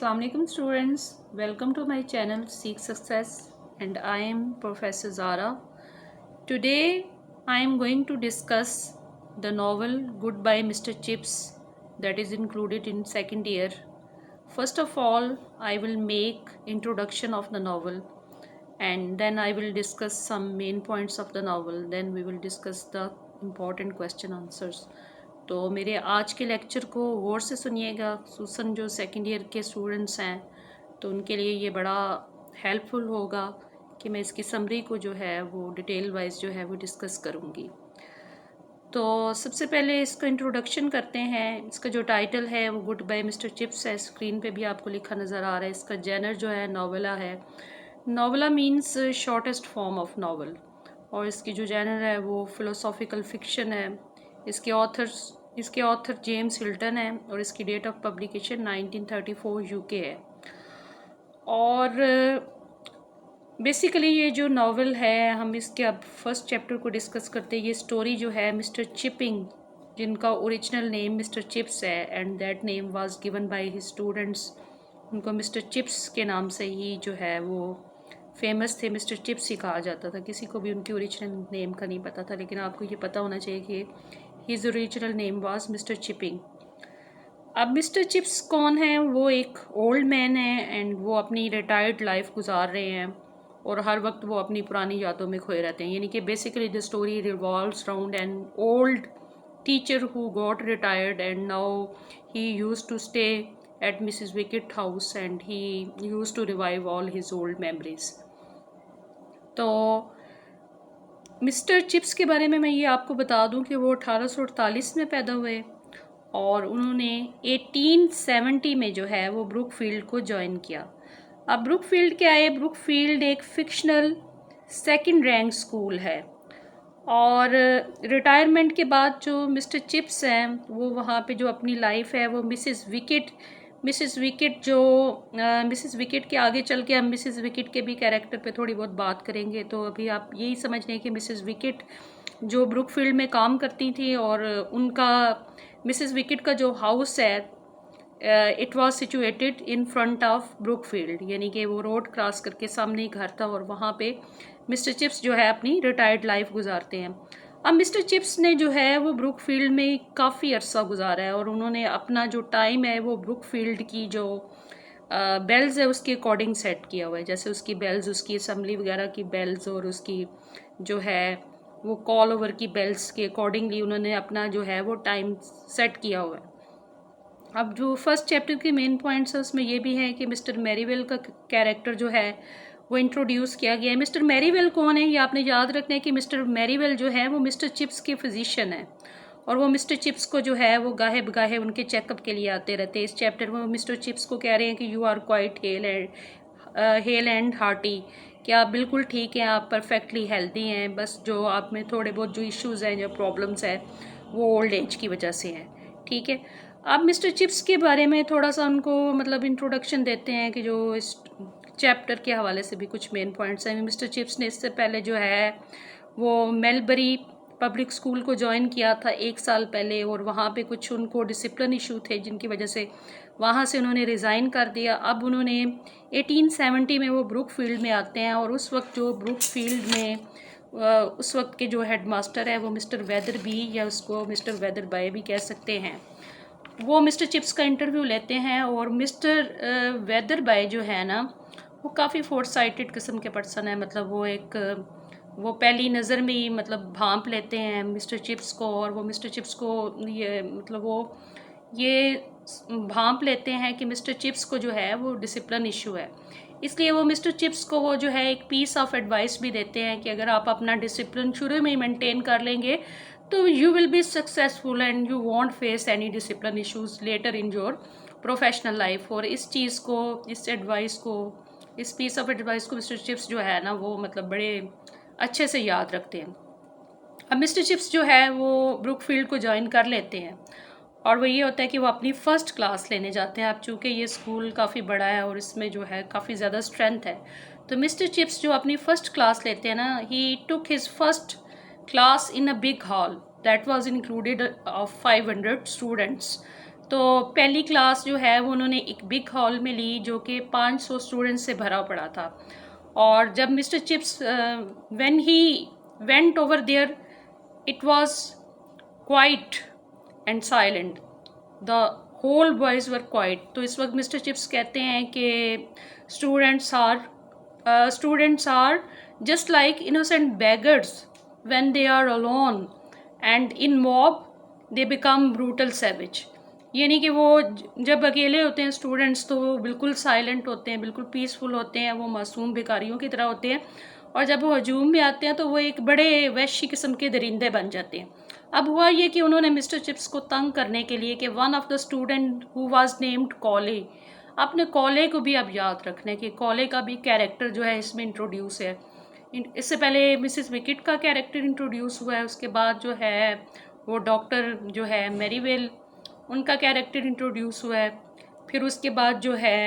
Assalamualaikum students, welcome to my channel Seek Success and I am Professor Zara. Today I am going to discuss the novel Goodbye Mr. Chips that is included in second year. First of all, I will make introduction of the novel and then I will discuss some main points of the novel. Then we will discuss the important question answers. तो मेरे आज के lecture को गौर से सुनिएगा, खसूसन जो second year के students हैं तो उनके लिए ये बड़ा हेल्पफुल होगा कि मैं इसकी समरी को जो है वो डिटेल वाइज जो है वो डिस्कस करूँगी। तो सबसे पहले इसका इंट्रोडक्शन करते हैं। इसका जो टाइटल है वो गुड बाय मिस्टर चिप्स है, स्क्रीन पे भी आपको लिखा नज़र आ रहा है। इसका जेनर जो है नॉवेला है। Novella means shortest form of novel और इसकी जो जेनर है वो फ़िलोसॉफिकल फ़िक्शन है। इसके ऑथर जेम्स हिल्टन है और इसकी डेट ऑफ पब्लिकेशन 1934 यूके है। और बेसिकली ये जो नावल है, हम इसके अब फर्स्ट चैप्टर को डिस्कस करते हैं। ये स्टोरी जो है मिस्टर चिपिंग, जिनका ओरिजिनल नेम मिस्टर चिप्स है and that name was given by his students. उनको मिस्टर चिप्स के नाम से ही जो है वो फेमस थे, मिस्टर चिप्स ही कहा जाता था। किसी को भी उनकी ओरिजिनल नेम का नहीं पता था, लेकिन आपको ये पता होना चाहिए कि his original name was mister chipping. अब मिस्टर चिप्स कौन है? वो एक ओल्ड मैन है एंड वो अपनी रिटायर्ड लाइफ गुजार रहे हैं और हर वक्त वो अपनी पुरानी यादों में खोए रहते हैं। यानी कि basically the story revolves around an old teacher who got retired and now he used to stay at Mrs. Wickett house and he used to revive all his old memories. तो मिस्टर चिप्स के बारे में मैं ये आपको बता दूं कि वो 1848 में पैदा हुए और उन्होंने 1870 में जो है वो ब्रुकफील्ड को ज्वाइन किया। अब ब्रुकफील्ड क्या है? ब्रुकफील्ड एक फिक्शनल सेकंड रैंक स्कूल है और रिटायरमेंट के बाद जो मिस्टर चिप्स हैं वो वहाँ पे जो अपनी लाइफ है वो मिसेस विकेट के आगे चल के हम मिसेस विकेट के भी कैरेक्टर पे थोड़ी बहुत बात करेंगे। तो अभी आप यही समझ लें कि मिसेस विकेट जो ब्रुकफील्ड में काम करती थी और उनका मिसेस विकेट का जो हाउस है it was situated in front of Brookfield, यानी कि वो रोड क्रॉस करके सामने ही घर था और वहाँ पे मिस्टर चिप्स जो है अपनी रिटायर्ड लाइफ गुजारते हैं। अब मिस्टर चिप्स ने जो है वो ब्रुकफील्ड में काफ़ी अरसा गुजारा है और उन्होंने अपना जो टाइम है वो ब्रुकफील्ड की जो बेल्स है उसके अकॉर्डिंग सेट किया हुआ है। जैसे उसकी बेल्स, उसकी असम्बली वगैरह की बेल्स और उसकी जो है वो कॉल ओवर की बेल्स के अकॉर्डिंगली उन्होंने अपना जो है वो टाइम सेट किया हुआ है। अब जो फर्स्ट चैप्टर के मेन पॉइंट्स है उसमें ये भी है कि मिस्टर मैरीवेल का कैरेक्टर जो है वो इंट्रोड्यूस किया गया है। मिस्टर मैरीवेल कौन है? ये आपने याद रखना है कि मिस्टर मैरीवेल जो है वो मिस्टर चिप्स के फिजिशियन है और वो मिस्टर चिप्स को जो है वो गाहे बगाहे उनके चेकअप के लिए आते रहते हैं। इस चैप्टर में वो मिस्टर चिप्स को कह रहे हैं कि you are quite hale and hearty, कि आप बिल्कुल ठीक हैं, आप परफेक्टली हेल्दी हैं, बस जो आप में थोड़े बहुत जो इश्यूज़ हैं, जो प्रॉब्लम्स हैं वो ओल्ड एज की वजह से हैं। ठीक है, अब मिस्टर चिप्स के बारे में थोड़ा सा उनको मतलब इंट्रोडक्शन देते हैं कि जो इस चैप्टर के हवाले से भी कुछ मेन पॉइंट्स हैं। मिस्टर चिप्स ने इससे पहले जो है वो मेलबरी पब्लिक स्कूल को ज्वाइन किया था 1 साल पहले और वहाँ पे कुछ उनको डिसिप्लिन इशू थे जिनकी वजह से वहाँ से उन्होंने रिज़ाइन कर दिया। अब उन्होंने 1870 में वो ब्रुकफील्ड में आते हैं और उस वक्त जो ब्रुकफील्ड में उस वक्त के जो हेडमास्टर है वो मिस्टर वेदरबी, या उसको मिस्टर वेदरबाई भी कह सकते हैं, वो मिस्टर चिप्स का इंटरव्यू लेते हैं। और मिस्टर वेदरबाई जो है ना वो काफ़ी फोर्थ साइटेड किस्म के पर्सन है। मतलब वो पहली नज़र में ही मतलब भांप लेते हैं मिस्टर चिप्स को और वो मिस्टर चिप्स को ये भांप लेते हैं कि मिस्टर चिप्स को जो है वो डिसिप्लिन इशू है। इसलिए वो मिस्टर चिप्स को वो जो है एक पीस ऑफ एडवाइस भी देते हैं कि अगर आप अपना डिसिप्लिन शुरू में ही मेंटेन कर लेंगे तो you will be successful and you won't face any discipline issues later in your professional life. और इस चीज़ को, इस पीस ऑफ एडवाइस को मिस्टर चिप्स जो है ना वो मतलब बड़े अच्छे से याद रखते हैं। अब मिस्टर चिप्स जो है वो ब्रुकफील्ड को ज्वाइन कर लेते हैं और वो ये होता है कि वो अपनी फ़र्स्ट क्लास लेने जाते हैं। अब चूँकि ये स्कूल काफ़ी बड़ा है और इसमें जो है काफ़ी ज़्यादा स्ट्रेंथ है, तो मिस्टर चिप्स जो अपनी फ़र्स्ट क्लास लेते हैं ना, he took his first class in a big hall that was included of 500 students. तो पहली क्लास जो है वो उन्होंने एक बिग हॉल में ली जो कि 500 स्टूडेंट्स से भरा पड़ा था। और जब Mister Chips when he went over there, it was quiet and silent, the whole boys were quiet. तो इस वक्त मिस्टर चिप्स कहते हैं कि students are just like innocent beggars when they are alone and in mob they become brutal savage. यानी कि वो जब अकेले होते हैं स्टूडेंट्स तो वो बिल्कुल साइलेंट होते हैं, बिल्कुल पीसफुल होते हैं, वो मासूम भिखारियों की तरह होते हैं। और जब वो हजूम में आते हैं तो वो एक बड़े वहशी किस्म के दरिंदे बन जाते हैं। अब हुआ ये कि उन्होंने मिस्टर चिप्स को तंग करने के लिए कि one of the student who was named कॉले, आपने कॉले को भी अब याद रखना है कि कॉले का भी कैरेक्टर जो है इसमें इंट्रोड्यूस है। इससे पहले मिसिस विकेट का कैरेक्टर इंट्रोड्यूस हुआ है, उसके बाद जो है वो डॉक्टर जो है मैरीवेल उनका कैरेक्टर इंट्रोड्यूस हुआ है। फिर उसके बाद जो है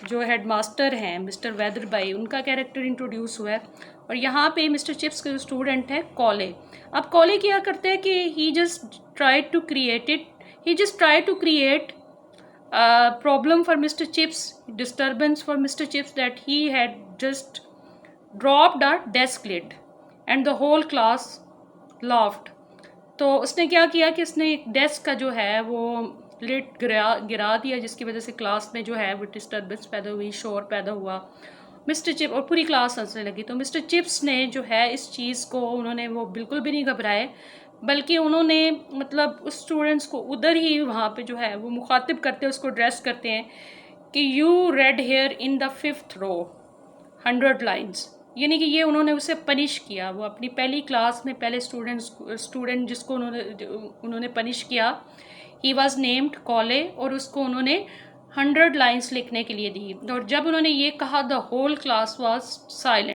जो हेडमास्टर हैं मिस्टर वेदरबाई उनका कैरेक्टर इंट्रोड्यूस हुआ है। और यहाँ पे मिस्टर चिप्स के जो स्टूडेंट है कॉले, अब कॉले क्या करते हैं कि he just try to create problem for Mr. Chips, disturbance for Mr. Chips, that he had just dropped a desk lid and the whole class laughed. तो उसने क्या किया कि उसने एक डेस्क का जो है वो लिड गिरा दिया, जिसकी वजह से क्लास में जो है वो डिस्टर्बेंस पैदा हुई, शोर पैदा हुआ। मिस्टर चिप और पूरी क्लास हंसने लगी। तो मिस्टर चिप्स ने जो है इस चीज़ को उन्होंने वो बिल्कुल भी नहीं घबराए, बल्कि उन्होंने मतलब उस स्टूडेंट्स को उधर ही वहाँ पे जो है वो मुखातिब करते हैं, उसको ड्रेस करते हैं कि you red hair in the 5th row 100 lines. यानी कि ये उन्होंने उसे पनिश किया। वो अपनी पहली क्लास में पहले स्टूडेंट जिसको उन्होंने पनिश किया, ही वॉज नेम्ड कॉले, और उसको उन्होंने 100 लाइन्स लिखने के लिए दी। और जब उन्होंने ये कहा the whole class was silent.